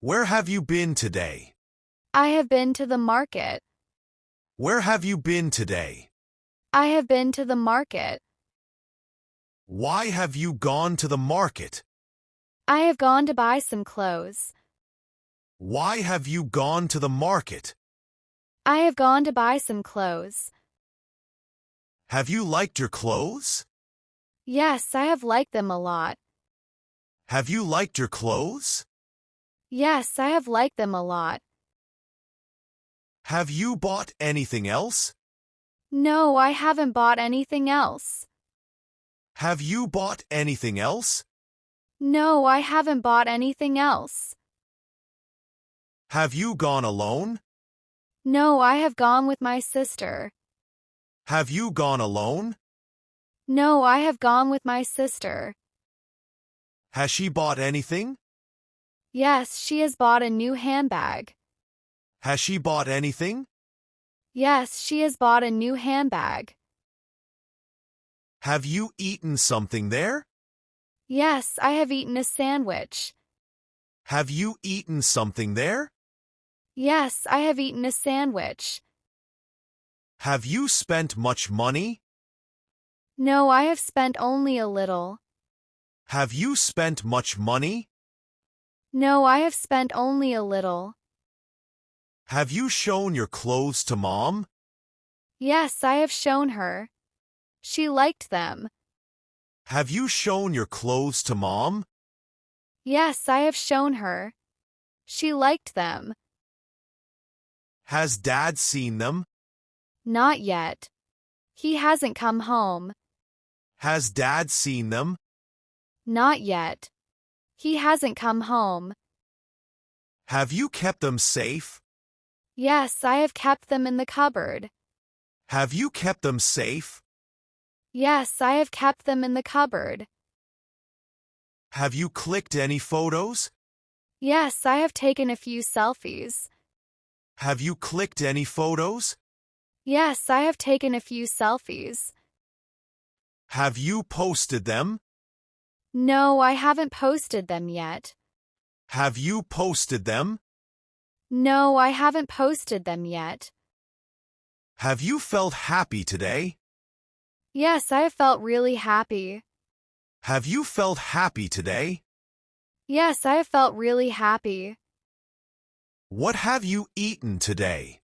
Where have you been today? I have been to the market. Where have you been today? I have been to the market. Why have you gone to the market? I have gone to buy some clothes. Why have you gone to the market? I have gone to buy some clothes. Have you liked your clothes? Yes, I have liked them a lot. Have you liked your clothes? Yes, I have liked them a lot. Have you bought anything else? No, I haven't bought anything else. Have you bought anything else? No, I haven't bought anything else. Have you gone alone? No, I have gone with my sister. Have you gone alone? No, I have gone with my sister. Has she bought anything? Yes, she has bought a new handbag. Has she bought anything? Yes, she has bought a new handbag. Have you eaten something there? Yes, I have eaten a sandwich. Have you eaten something there? Yes, I have eaten a sandwich. Have you spent much money? No, I have spent only a little. Have you spent much money? No, I have spent only a little. Have you shown your clothes to Mom? Yes, I have shown her. She liked them. Have you shown your clothes to Mom? Yes, I have shown her. She liked them. Has Dad seen them? Not yet. He hasn't come home. Has Dad seen them? Not yet. He hasn't come home. Have you kept them safe? Yes, I have kept them in the cupboard. Have you kept them safe? Yes, I have kept them in the cupboard. Have you clicked any photos? Yes, I have taken a few selfies. Have you clicked any photos? Yes, I have taken a few selfies. Have you posted them? No, I haven't posted them yet. Have you posted them? No, I haven't posted them yet. Have you felt happy today? Yes, I have felt really happy. Have you felt happy today? Yes, I have felt really happy. What have you eaten today?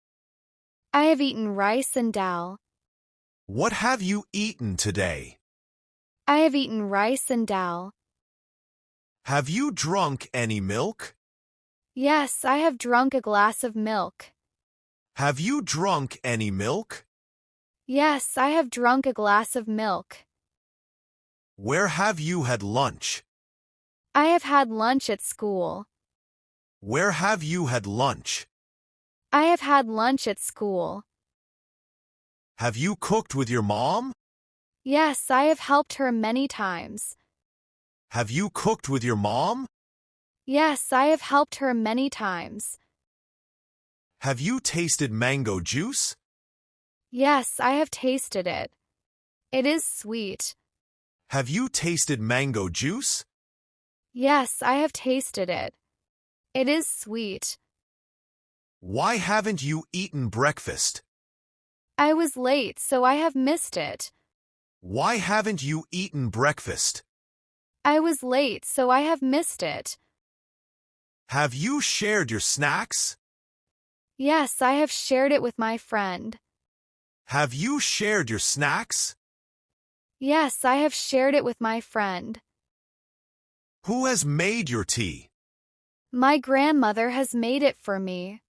I have eaten rice and dal. What have you eaten today? I have eaten rice and dal. Have you drunk any milk? Yes, I have drunk a glass of milk. Have you drunk any milk? Yes, I have drunk a glass of milk. Where have you had lunch? I have had lunch at school. Where have you had lunch? I have had lunch at school. Have you cooked with your mom? Yes, I have helped her many times. Have you cooked with your mom? Yes, I have helped her many times. Have you tasted mango juice? Yes, I have tasted it. It is sweet. Have you tasted mango juice? Yes, I have tasted it. It is sweet. Why haven't you eaten breakfast? I was late, so I have missed it. Why haven't you eaten breakfast? I was late, so I have missed it. Have you shared your snacks? Yes, I have shared it with my friend. Have you shared your snacks? Yes, I have shared it with my friend. Who has made your tea? My grandmother has made it for me.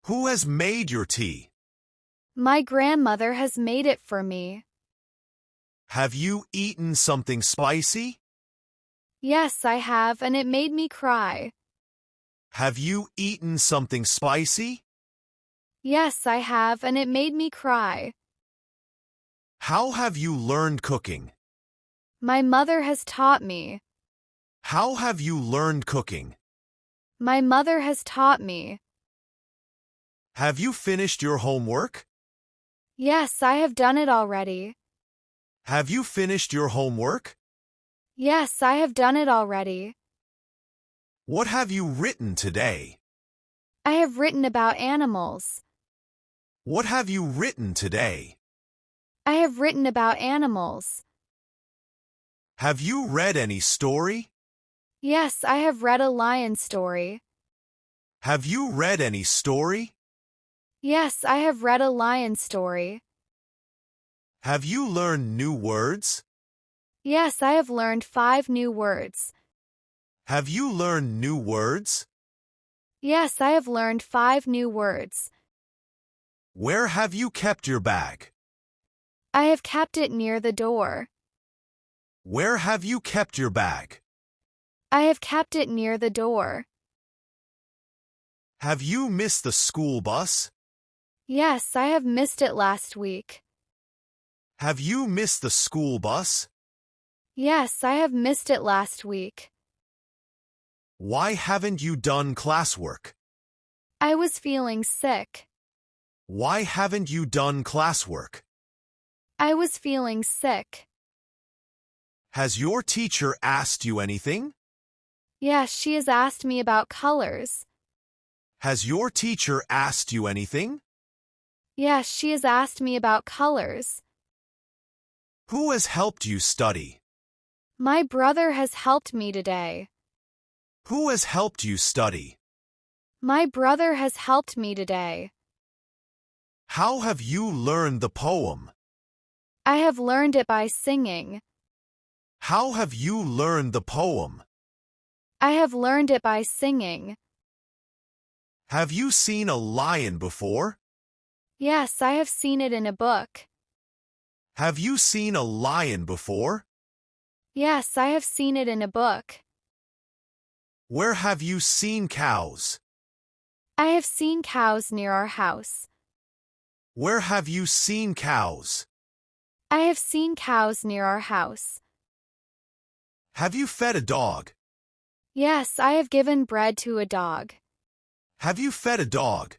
Who has made your tea? My grandmother has made it for me. Have you eaten something spicy? Yes, I have, and it made me cry. Have you eaten something spicy? Yes, I have, and it made me cry. How have you learned cooking? My mother has taught me. How have you learned cooking? My mother has taught me. Have you finished your homework? Yes, I have done it already. Have you finished your homework? Yes, I have done it already. What have you written today? I have written about animals. What have you written today? I have written about animals. Have you read any story? Yes, I have read a lion story. Have you read any story? Yes, I have read a lion story. Have you learned new words? Yes, I have learned 5 new words. Have you learned new words? Yes, I have learned 5 new words. Where have you kept your bag? I have kept it near the door. Where have you kept your bag? I have kept it near the door. Have you missed the school bus? Yes, I have missed it last week. Have you missed the school bus? Yes, I have missed it last week. Why haven't you done classwork? I was feeling sick. Why haven't you done classwork? I was feeling sick. Has your teacher asked you anything? Yes, she has asked me about colors. Has your teacher asked you anything? Yes, she has asked me about colors. Who has helped you study? My brother has helped me today. Who has helped you study? My brother has helped me today. How have you learned the poem? I have learned it by singing. How have you learned the poem? I have learned it by singing. Have you seen a lion before? Yes, I have seen it in a book. Have you seen a lion before? Yes, I have seen it in a book. Where have you seen cows? I have seen cows near our house. Where have you seen cows? I have seen cows near our house. Have you fed a dog? Yes, I have given bread to a dog. Have you fed a dog?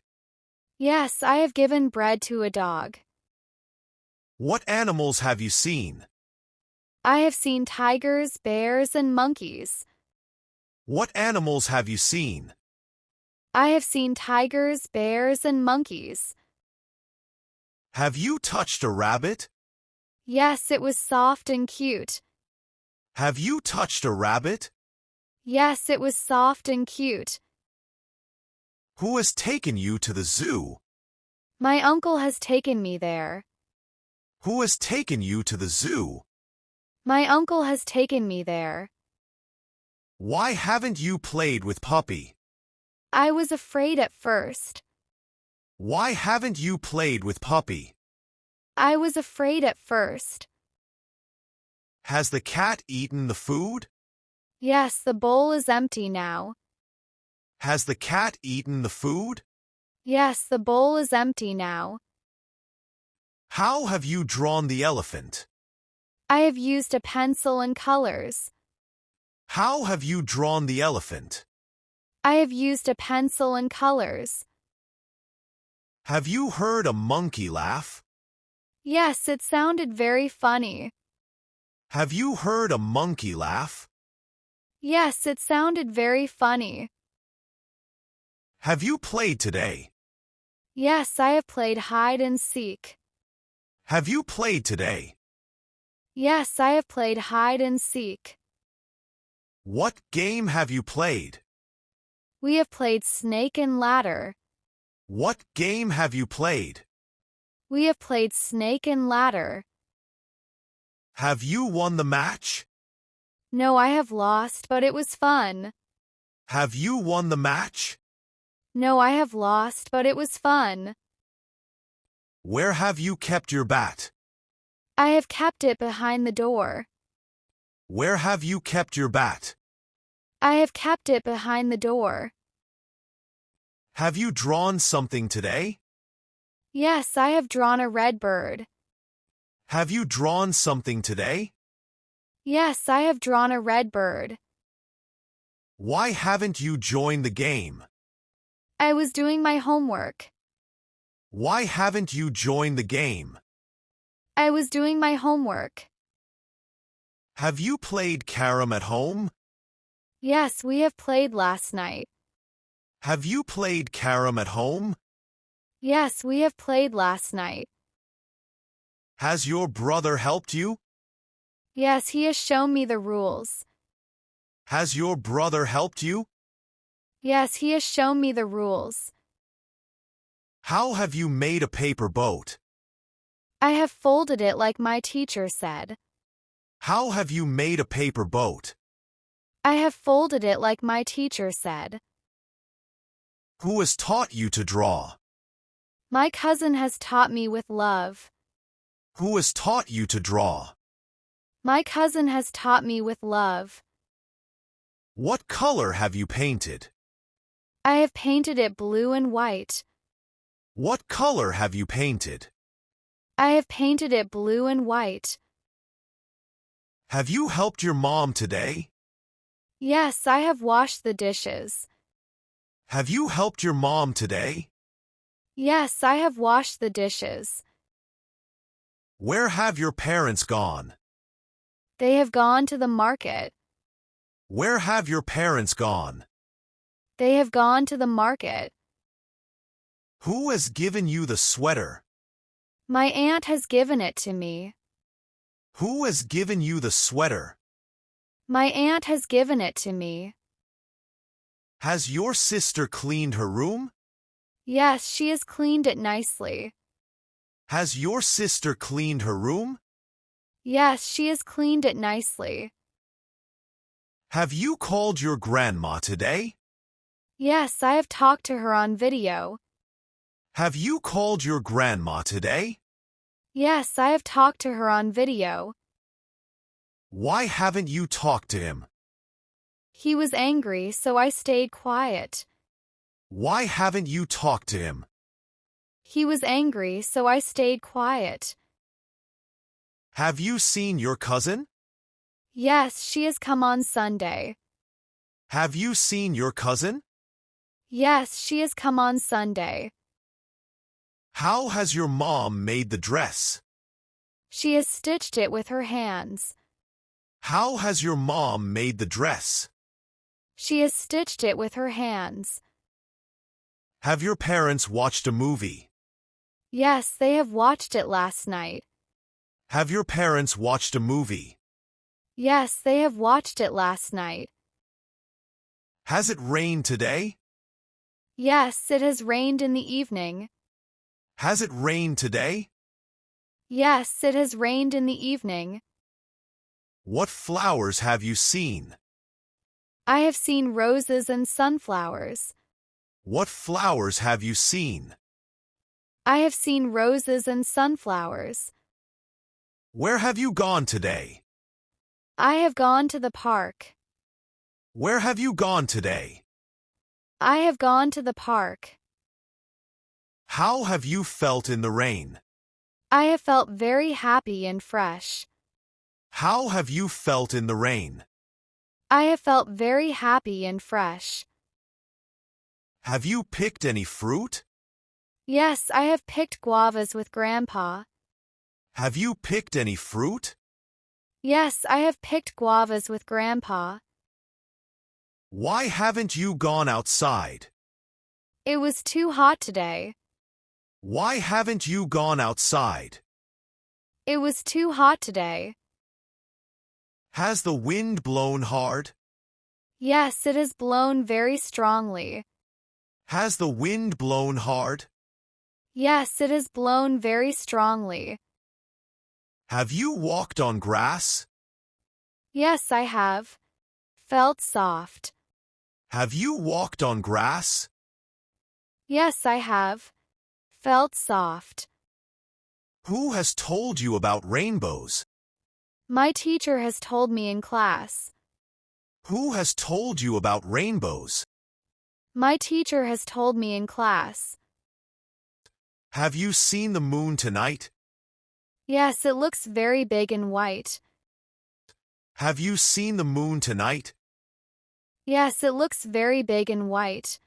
Yes, I have given bread to a dog. What animals have you seen? I have seen tigers, bears, and monkeys. What animals have you seen? I have seen tigers, bears, and monkeys. Have you touched a rabbit? Yes, it was soft and cute. Have you touched a rabbit? Yes, it was soft and cute. Who has taken you to the zoo? My uncle has taken me there. Who has taken you to the zoo? My uncle has taken me there. Why haven't you played with Puppy? I was afraid at first. Why haven't you played with Puppy? I was afraid at first. Has the cat eaten the food? Yes, the bowl is empty now. Has the cat eaten the food? Yes, the bowl is empty now. How have you drawn the elephant? I have used a pencil and colors. How have you drawn the elephant? I have used a pencil and colors. Have you heard a monkey laugh? Yes, it sounded very funny. Have you heard a monkey laugh? Yes, it sounded very funny. Have you played today? Yes, I have played hide and seek. Have you played today? Yes, I have played hide and seek. What game have you played? We have played snake and ladder. What game have you played? We have played snake and ladder. Have you won the match? No, I have lost, but it was fun. Have you won the match? No, I have lost, but it was fun. Where have you kept your bat? I have kept it behind the door. Where have you kept your bat? I have kept it behind the door. Have you drawn something today? Yes, I have drawn a red bird. Have you drawn something today? Yes, I have drawn a red bird. Why haven't you joined the game? I was doing my homework. Why haven't you joined the game? I was doing my homework. Have you played carom at home? Yes, we have played last night. Have you played carom at home? Yes, we have played last night. Has your brother helped you? Yes, he has shown me the rules. Has your brother helped you? Yes, he has shown me the rules. How have you made a paper boat? I have folded it like my teacher said. How have you made a paper boat? I have folded it like my teacher said. Who has taught you to draw? My cousin has taught me with love. Who has taught you to draw? My cousin has taught me with love. What color have you painted? I have painted it blue and white. What color have you painted? I have painted it blue and white. Have you helped your mom today? Yes, I have washed the dishes. Have you helped your mom today? Yes, I have washed the dishes. Where have your parents gone? They have gone to the market. Where have your parents gone? They have gone to the market. Who has given you the sweater? My aunt has given it to me. Who has given you the sweater? My aunt has given it to me. Has your sister cleaned her room? Yes, she has cleaned it nicely. Has your sister cleaned her room? Yes, she has cleaned it nicely. Have you called your grandma today? Yes, I have talked to her on video. Have you called your grandma today? Yes, I have talked to her on video. Why haven't you talked to him? He was angry, so I stayed quiet. Why haven't you talked to him? He was angry, so I stayed quiet. Have you seen your cousin? Yes, she has come on Sunday. Have you seen your cousin? Yes, she has come on Sunday. How has your mom made the dress? She has stitched it with her hands. How has your mom made the dress? She has stitched it with her hands. Have your parents watched a movie? Yes, they have watched it last night. Have your parents watched a movie? Yes, they have watched it last night. Has it rained today? Yes, it has rained in the evening. Has it rained today? Yes, it has rained in the evening. What flowers have you seen? I have seen roses and sunflowers. What flowers have you seen? I have seen roses and sunflowers. Where have you gone today? I have gone to the park. Where have you gone today? I have gone to the park. How have you felt in the rain? I have felt very happy and fresh. How have you felt in the rain? I have felt very happy and fresh. Have you picked any fruit? Yes, I have picked guavas with Grandpa. Have you picked any fruit? Yes, I have picked guavas with Grandpa. Why haven't you gone outside? It was too hot today. Why haven't you gone outside? It was too hot today. Has the wind blown hard? Yes, it has blown very strongly. Has the wind blown hard? Yes, it has blown very strongly. Have you walked on grass? Yes, I have. Felt soft. Have you walked on grass? Yes, I have. Felt soft. Who has told you about rainbows? My teacher has told me in class. Who has told you about rainbows? My teacher has told me in class. Have you seen the moon tonight? Yes, it looks very big and white. Have you seen the moon tonight? Yes, it looks very big and white.